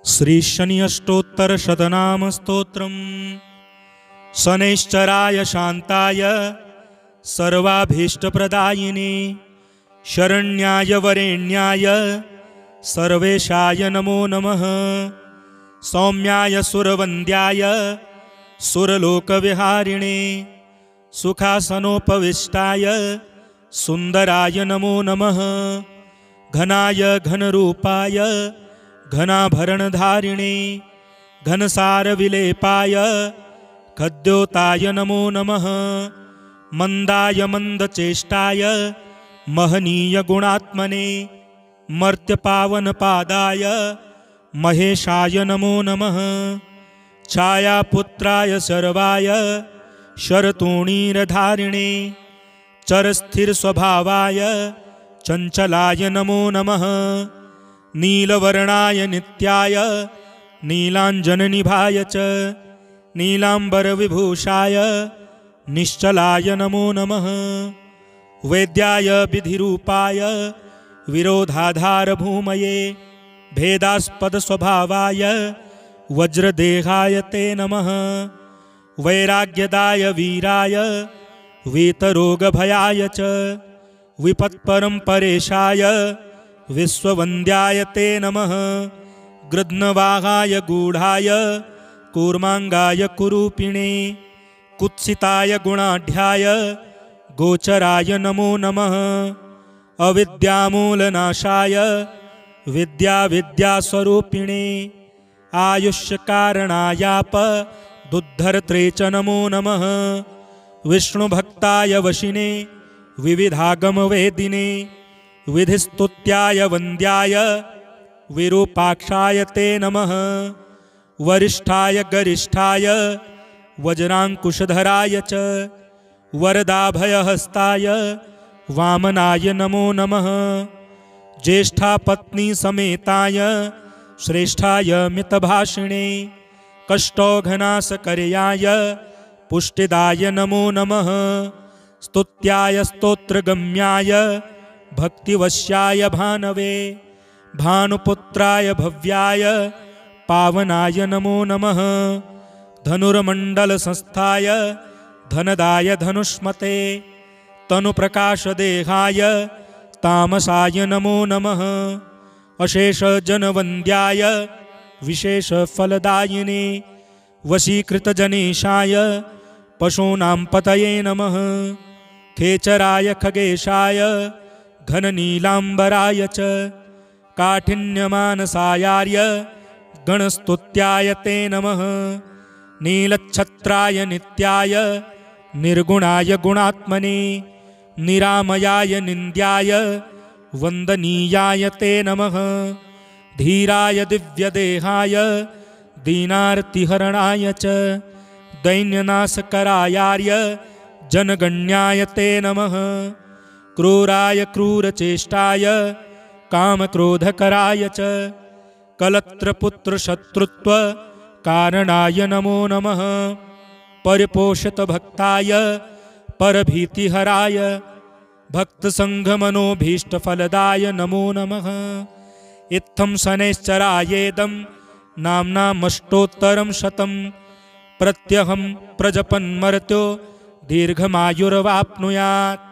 श्री शनि अष्टोत्तर शतनाम स्तोत्रम्। शनैश्चराय शांताय सर्वाभीष्टप्रदायिने शरण्याय वरेण्याय सर्वेशाय नमो नमः। सौम्याय सुरवन्द्याय सुरलोकविहारिणे सुखासनोपविष्टाय सुंदराय नमो नमः। घनाय घनरूपाय घनाभरणधारिणे घनसारविलेपाय खद्योताय नमो नमः। मंदाय मंदचेष्टाय महनीय गुणात्मने मर्त्यपावनपादाय महेशाय नमो नमः। छायापुत्राय शर्वाय शरतोणीरधारिणे चरस्थिरस्वभावाय चंचलाय नमो नमः। नीलवर्णाय नित्याय नीलांजननिभाय च नीलांबरविभूषाय निश्चलाय नमो नमः। वेद्याय विधिरूपाय विरोधाधारभूमये भेदास्पदस्वभावाय वज्रदेहाय ते नमः। वैराग्यदाय वीराय वीतरोगभयाय च विपत्परम्परेशाय विश्ववन्द्याय ते नमः। गृध्नवाहाय गूढ़ाय कूर्मांगाय कुरूपिणे कुत्सिताय गुणाढ्याय गोचराय नमो नमः। अविद्यामूलनाशाय विद्यास्वरूपिणे आयुष्यकारणायाप दुद्धर्त्रे च नमो नमः। विष्णुभक्ताय वशिने विविधागमवेदिने विधिस्तुत्याय वन्द्याय विरूपाक्षाय ते नमः। वरिष्ठाय गरिष्ठाय वज्रांकुशधराय च वरदाभयहस्ताय वामनाय नमो नमः। ज्येष्ठा पत्नी समेताय श्रेष्ठाय मितभाषिणे कष्टौघनाशकर्याय पुष्टिदाय नमो नमः। स्तुत्याय स्तोत्रगम्याय भक्तिवश्याय भानवे भानुपुत्राय भव्याय पावनाय नमो नमः। धनुर्मण्डलसंस्थाय धनदाय धनुष्मते तनुप्रकाशदेहाय तामसाय नमो नमः। अशेषजनवन्द्याय विशेषफलदायिने वशीकृतजनेशाय पशूनां पतये नमः। खेचराय खगेशाय घननीलांबराय च काठिन्यमानसायार्य गणस्तुत्याय ते नमः। नीलच्छत्राय नित्याय निर्गुणाय गुणात्मने निरामयाय निन्द्याय वन्दनीयाय ते नमः। धीराय दिव्यदेहाय दीनार्तिहरणाय च दैन्यनाशकरायार्य जनगण्याय ते नमः। क्रूराय क्रूरचेष्टाय कामक्रोधकराय च कलत्रपुत्रशत्रुत्व कारणाय नमो नमः। परिपोषितभक्ताय परभीतिहराय भक्तसङ्घमनोभीष्टफलदाय नमो नमः। इत्थं शनैश्चरायेदं नाम्नामष्टोत्तरं शतं प्रत्यहं प्रजपन्मर्त्यो दीर्घमायुर्वाप्नुयात्।